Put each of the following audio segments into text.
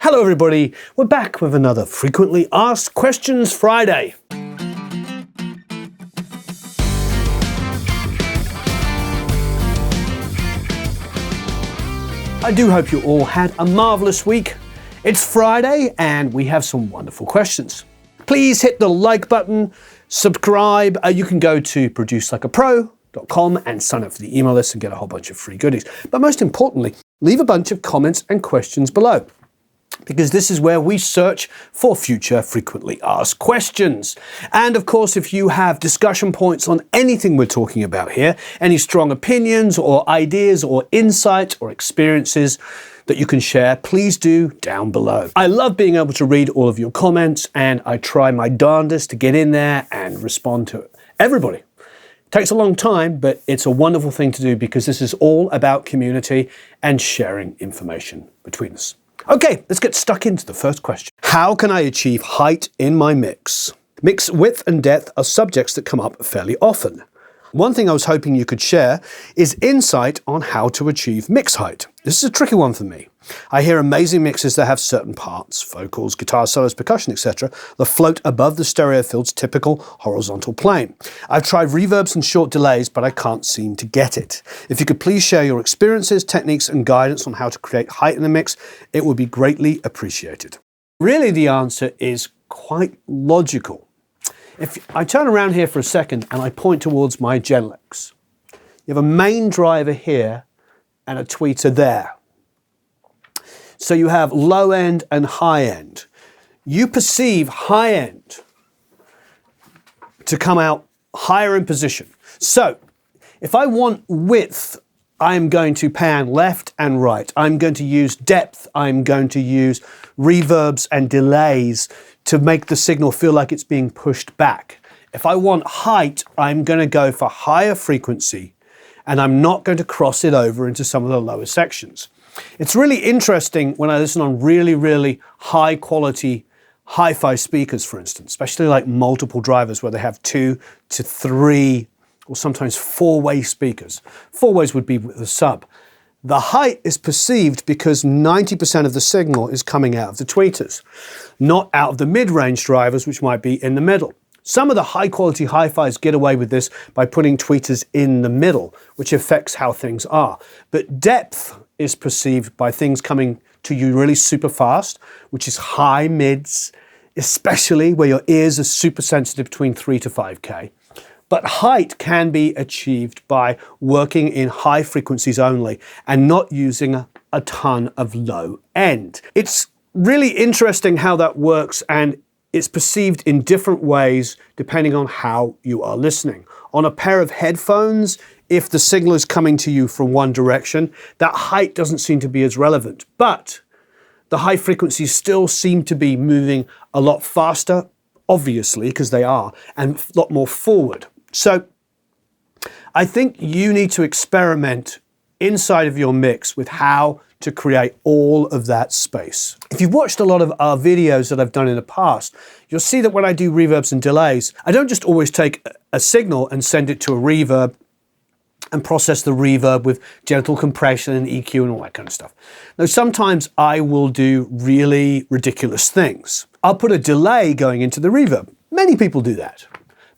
Hello everybody, we're back with another Frequently Asked Questions Friday. I do hope you all had a marvellous week. It's Friday and we have some wonderful questions. Please hit the like button, subscribe. You can go to producelikeapro.com and sign up for the email list and get a whole bunch of free goodies. But most importantly, leave a bunch of comments and questions below, because this is where we search for future frequently asked questions. And of course, if you have discussion points on anything we're talking about here, any strong opinions or ideas or insights or experiences that you can share, please do down below. I love being able to read all of your comments, and I try my darndest to get in there and respond to everybody. It takes a long time, but it's a wonderful thing to do because this is all about community and sharing information between us. Okay, let's get stuck into the first question. How can I achieve height in my mix? Mix width and depth are subjects that come up fairly often. One thing I was hoping you could share is insight on how to achieve mix height. This is a tricky one for me. I hear amazing mixes that have certain parts, vocals, guitar solos, percussion, etc., that float above the stereo field's typical horizontal plane. I've tried reverbs and short delays, but I can't seem to get it. If you could please share your experiences, techniques, and guidance on how to create height in the mix, it would be greatly appreciated. Really, the answer is quite logical. If I turn around here for a second and I point towards my Genelecs, you have a main driver here and a tweeter there. So you have low end and high end. You perceive high end to come out higher in position. So if I want width, I'm going to pan left and right. I'm going to use depth. I'm going to use reverbs and delays to make the signal feel like it's being pushed back. If I want height, I'm going to go for higher frequency, and I'm not going to cross it over into some of the lower sections. It's really interesting when I listen on really high quality hi-fi speakers, for instance, especially like multiple drivers where they have 2 to 3 or sometimes 4-way speakers. 4 ways would be with a sub. The height is perceived because 90% of the signal is coming out of the tweeters, not out of the mid-range drivers, which might be in the middle. Some of the high-quality hi-fis get away with this by putting tweeters in the middle, which affects how things are. But depth is perceived by things coming to you really super fast, which is high mids, especially where your ears are super sensitive between 3 to 5K. But height can be achieved by working in high frequencies only and not using a ton of low end. It's really interesting how that works, and it's perceived in different ways depending on how you are listening. On a pair of headphones, if the signal is coming to you from one direction, that height doesn't seem to be as relevant. But the high frequencies still seem to be moving a lot faster, obviously, because they are, and a lot more forward. So I think you need to experiment inside of your mix with how to create all of that space. If you've watched a lot of our videos that I've done in the past, you'll see that when I do reverbs and delays, I don't just always take a signal and send it to a reverb and process the reverb with gentle compression and EQ and all that kind of stuff. Now, sometimes I will do really ridiculous things. I'll put a delay going into the reverb. Many people do that.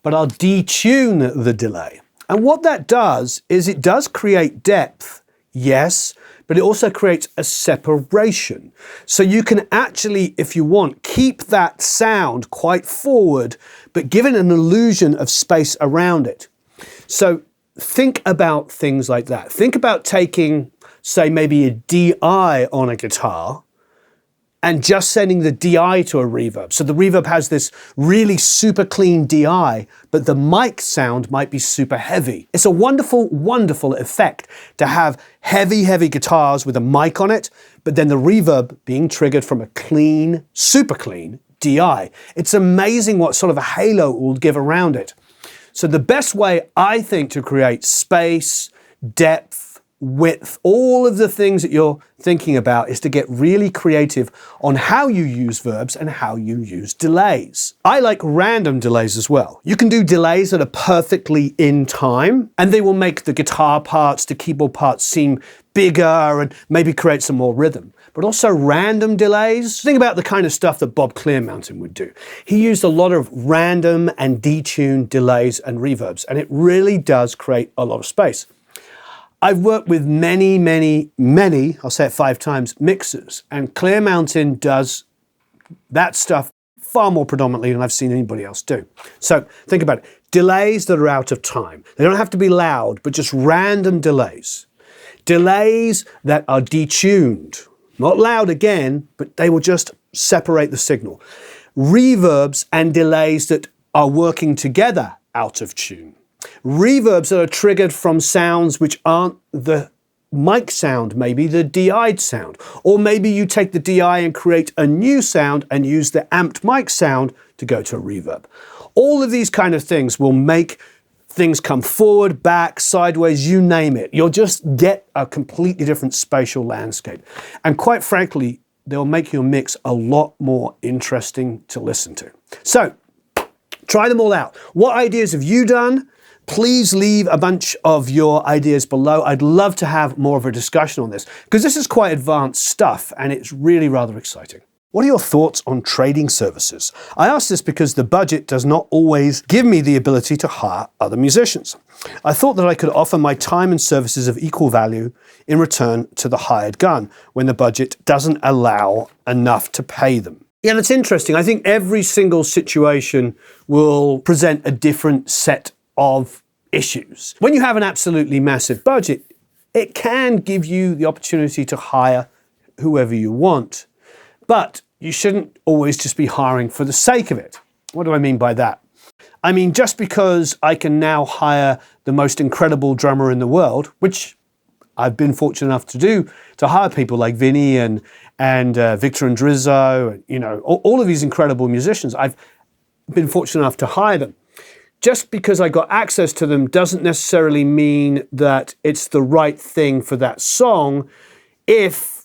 But I'll detune the delay. And what that does is it does create depth, yes, but it also creates a separation. So you can actually, if you want, keep that sound quite forward, but give it an illusion of space around it. So think about things like that. Think about taking, say, maybe a DI on a guitar and just sending the DI to a reverb. So the reverb has this really super clean DI, but the mic sound might be super heavy. It's a wonderful effect to have heavy guitars with a mic on it, but then the reverb being triggered from a clean, super clean DI. It's amazing what sort of a halo it will give around it. So the best way, I think, to create space, depth, width, all of the things that you're thinking about is to get really creative on how you use verbs and how you use delays. I like random delays as well. You can do delays that are perfectly in time, and they will make the guitar parts, the keyboard parts seem bigger and maybe create some more rhythm. but also random delays. Think about the kind of stuff that Bob Clearmountain would do. He used a lot of random and detuned delays and reverbs, and it really does create a lot of space. I've worked with many, I'll say it 5 times, mixers, and Clearmountain does that stuff far more predominantly than I've seen anybody else do. So think about it. Delays that are out of time. They don't have to be loud, but just random delays. Delays that are detuned. Not loud again, but they will just separate the signal. Reverbs and delays that are working together out of tune. Reverbs that are triggered from sounds which aren't the mic sound, maybe the DI'd sound. Or maybe you take the DI and create a new sound and use the amped mic sound to go to a reverb. All of these kind of things will make things come forward, back, sideways, you name it. You'll just get a completely different spatial landscape. And quite frankly, they'll make your mix a lot more interesting to listen to. So, try them all out. What ideas have you done? Please leave a bunch of your ideas below. I'd love to have more of a discussion on this, because this is quite advanced stuff and it's really rather exciting. What are your thoughts on trading services? I ask this because the budget does not always give me the ability to hire other musicians. I thought that I could offer my time and services of equal value in return to the hired gun when the budget doesn't allow enough to pay them. Yeah, that's interesting. I think every single situation will present a different set of issues. When you have an absolutely massive budget, it can give you the opportunity to hire whoever you want. But you shouldn't always just be hiring for the sake of it. What do I mean by that? I mean, just because I can now hire the most incredible drummer in the world, which I've been fortunate enough to do, to hire people like Vinny and Victor and Drizzo, you know, all of these incredible musicians, I've been fortunate enough to hire them. Just because I got access to them doesn't necessarily mean that it's the right thing for that song if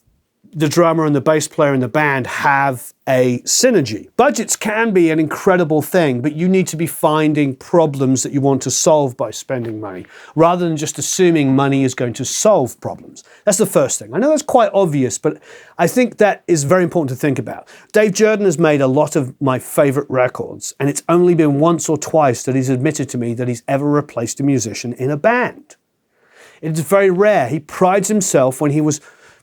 the drummer and the bass player in the band have a synergy. Budgets can be an incredible thing, but you need to be finding problems that you want to solve by spending money, rather than just assuming money is going to solve problems. That's the first thing. I know that's quite obvious, but I think that is very important to think about. Dave Jordan has made a lot of my favorite records, and it's only been once or twice that he's admitted to me that he's ever replaced a musician in a band. It's very rare. He prides himself when he was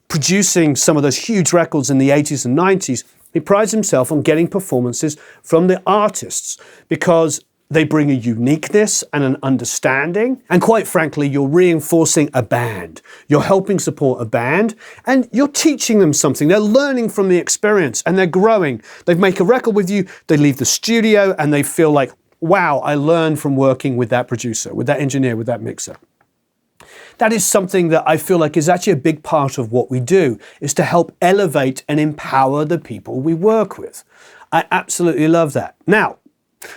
producing some of those huge records in the 80s and 90s, he prides himself on getting performances from the artists because they bring a uniqueness and an understanding. And quite frankly, you're reinforcing a band. You're helping support a band and you're teaching them something. They're learning from the experience and they're growing. They make a record with you, they leave the studio and they feel like, wow, I learned from working with that producer, with that engineer, with that mixer. That is something that I feel like is actually a big part of what we do, is to help elevate and empower the people we work with. I absolutely love that. Now,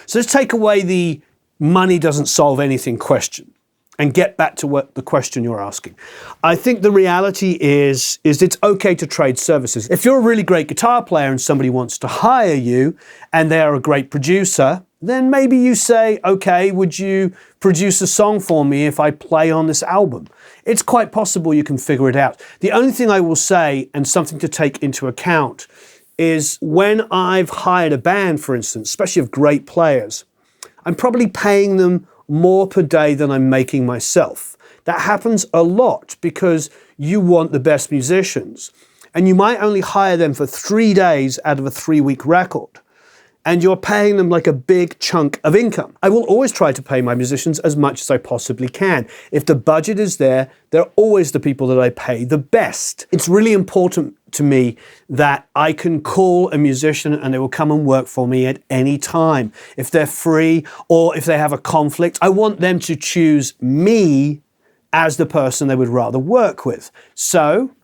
so let's take away the money doesn't solve anything question and get back to what the question you're asking. I think the reality is it's okay to trade services. If you're a really great guitar player and somebody wants to hire you and they're a great producer, then maybe you say, okay, would you produce a song for me if I play on this album? It's quite possible you can figure it out. The only thing I will say, and something to take into account, is when I've hired a band, for instance, especially of great players, I'm probably paying them more per day than I'm making myself. That happens a lot because you want the best musicians. And you might only hire them for 3 days out of a 3-week record. And you're paying them like a big chunk of income. I will always try to pay my musicians as much as I possibly can. If the budget is there, they're always the people that I pay the best. It's really important to me that I can call a musician and they will come and work for me at any time. If they're free or if they have a conflict, I want them to choose me as the person they would rather work with. So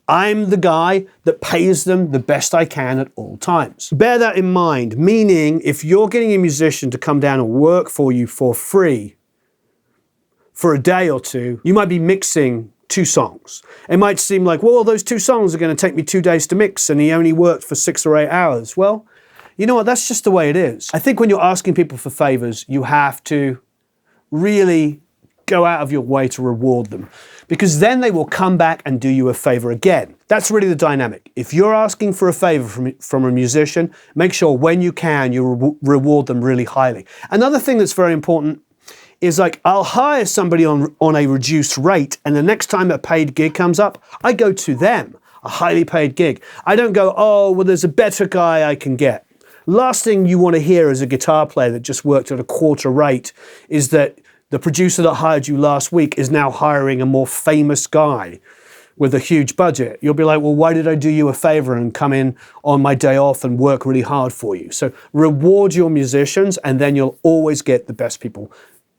I'm the guy that pays them the best I can at all times. Bear that in mind, meaning if you're getting a musician to come down and work for you for free for a day or two, you might be mixing 2 songs. It might seem like, well, those 2 songs are going to take me 2 days to mix and he only worked for 6 or 8 hours. Well, you know what? That's just the way it is. I think when you're asking people for favors, you have to really go out of your way to reward them, because then they will come back and do you a favor again. That's really the dynamic. If you're asking for a favor from a musician, make sure when you can, you reward them really highly. Another thing that's very important is, like, I'll hire somebody on a reduced rate, and the next time a paid gig comes up, I go to them, a highly paid gig. I don't go, oh, well, there's a better guy I can get. Last thing you want to hear as a guitar player that just worked at a quarter rate is that the producer that hired you last week is now hiring a more famous guy with a huge budget. You'll be like, well, why did I do you a favor and come in on my day off and work really hard for you? So reward your musicians, and then you'll always get the best people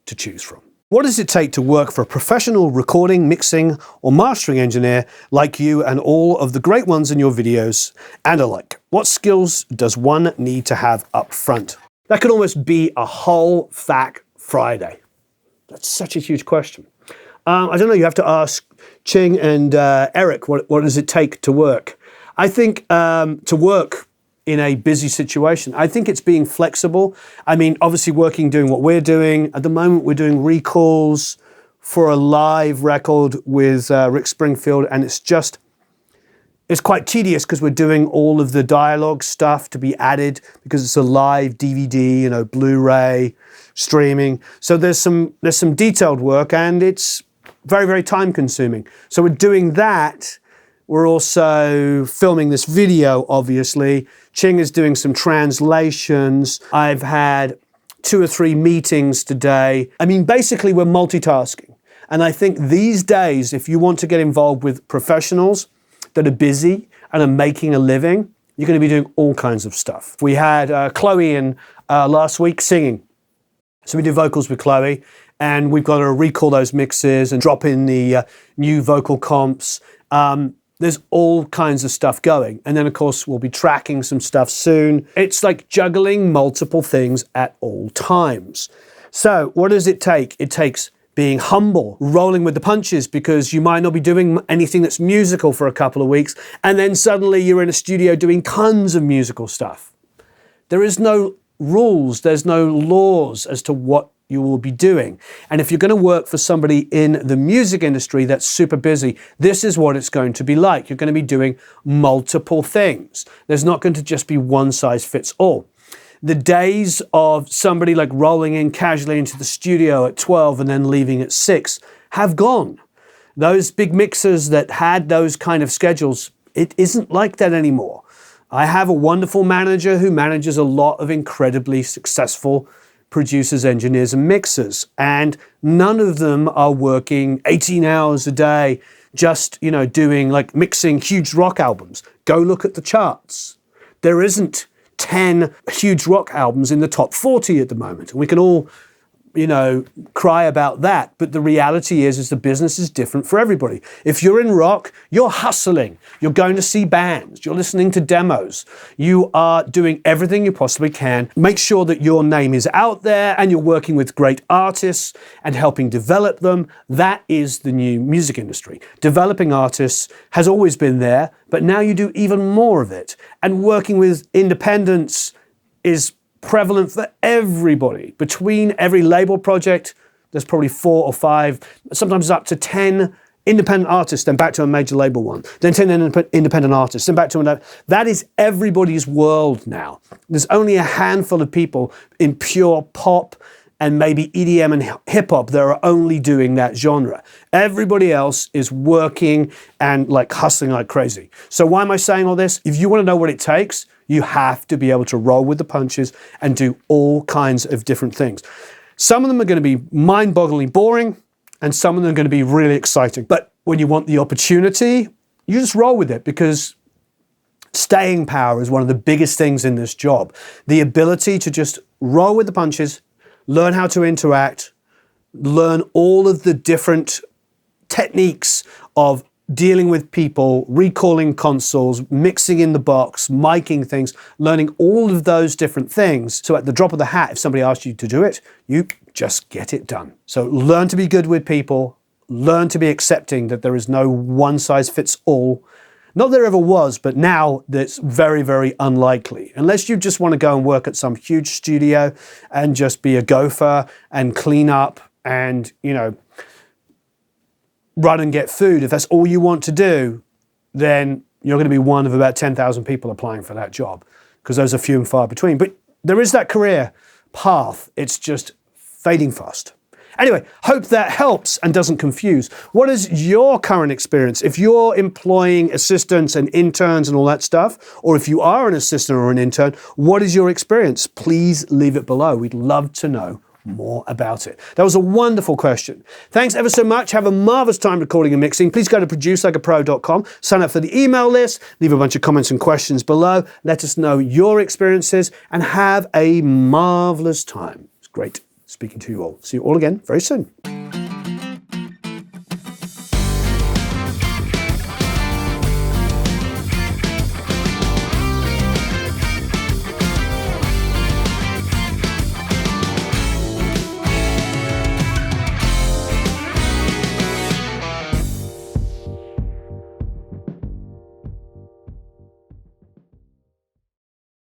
to choose from. What does it take to work for a professional recording, mixing, or mastering engineer like you and all of the great ones in your videos and alike? What skills does one need to have up front? That could almost be a whole FAQ Friday. That's such a huge question. I don't know, you have to ask Ching and Eric, what does it take to work? I think to work in a busy situation, I think it's being flexible. I mean, obviously doing what we're doing. At the moment, we're doing recalls for a live record with Rick Springfield, and it's quite tedious because we're doing all of the dialogue stuff to be added because it's a live DVD, Blu-ray, streaming. So there's some detailed work, and it's very, very time consuming. So we're doing that. We're also filming this video, obviously. Ching is doing some translations. I've had 2 or 3 meetings today. I mean, basically we're multitasking. And I think these days, if you want to get involved with professionals that are busy and are making a living, you're going to be doing all kinds of stuff. We had Chloe in last week singing. So we did vocals with Chloe, and we've got to recall those mixes and drop in the new vocal comps. There's all kinds of stuff going. And then, of course, we'll be tracking some stuff soon. It's like juggling multiple things at all times. So what does it take? It takes being humble, rolling with the punches, because you might not be doing anything that's musical for a couple of weeks, and then suddenly you're in a studio doing tons of musical stuff. There is no rules, there's no laws as to what you will be doing. And if you're going to work for somebody in the music industry that's super busy, this is what it's going to be like. You're going to be doing multiple things. There's not going to just be one size fits all. The days of somebody like rolling in casually into the studio at 12 and then leaving at 6 have gone. Those big mixers that had those kind of schedules, it isn't like that anymore. I have a wonderful manager who manages a lot of incredibly successful producers, engineers, and mixers, and none of them are working 18 hours a day just, doing like mixing huge rock albums. Go look at the charts. There isn't 10 huge rock albums in the top 40 at the moment. We can all, cry about that. But the reality is the business is different for everybody. If you're in rock, you're hustling. You're going to see bands. You're listening to demos. You are doing everything you possibly can. Make sure that your name is out there and you're working with great artists and helping develop them. That is the new music industry. Developing artists has always been there, but now you do even more of it. And working with independents is prevalent for everybody. Between every label project, there's probably 4 or 5, sometimes up to 10 independent artists, then back to a major label one, then 10 independent artists, then back to another. That is everybody's world now. There's only a handful of people in pure pop and maybe EDM and hip hop that are only doing that genre. Everybody else is working and like hustling like crazy. So why am I saying all this? If you want to know what it takes, you have to be able to roll with the punches and do all kinds of different things. Some of them are going to be mind-bogglingly boring, and some of them are going to be really exciting. But when you want the opportunity, you just roll with it, because staying power is one of the biggest things in this job. The ability to just roll with the punches, learn how to interact, learn all of the different techniques of dealing with people, recalling consoles, mixing in the box, miking things, learning all of those different things. So at the drop of the hat, if somebody asks you to do it, you just get it done. So learn to be good with people, learn to be accepting that there is no one size fits all. Not that there ever was, but now that's very, very unlikely. Unless you just want to go and work at some huge studio and just be a gopher and clean up and, run and get food, if that's all you want to do, then you're going to be one of about 10,000 people applying for that job, because those are few and far between. But there is that career path. It's just fading fast. Anyway, hope that helps and doesn't confuse. What is your current experience? If you're employing assistants and interns and all that stuff, or if you are an assistant or an intern, what is your experience? Please leave it below. We'd love to know more about it. That was a wonderful question. Thanks ever so much. Have a marvelous time recording and mixing. Please go to producelikeapro.com, sign up for the email list, leave a bunch of comments and questions below. Let us know your experiences and have a marvelous time. It's great speaking to you all. See you all again very soon.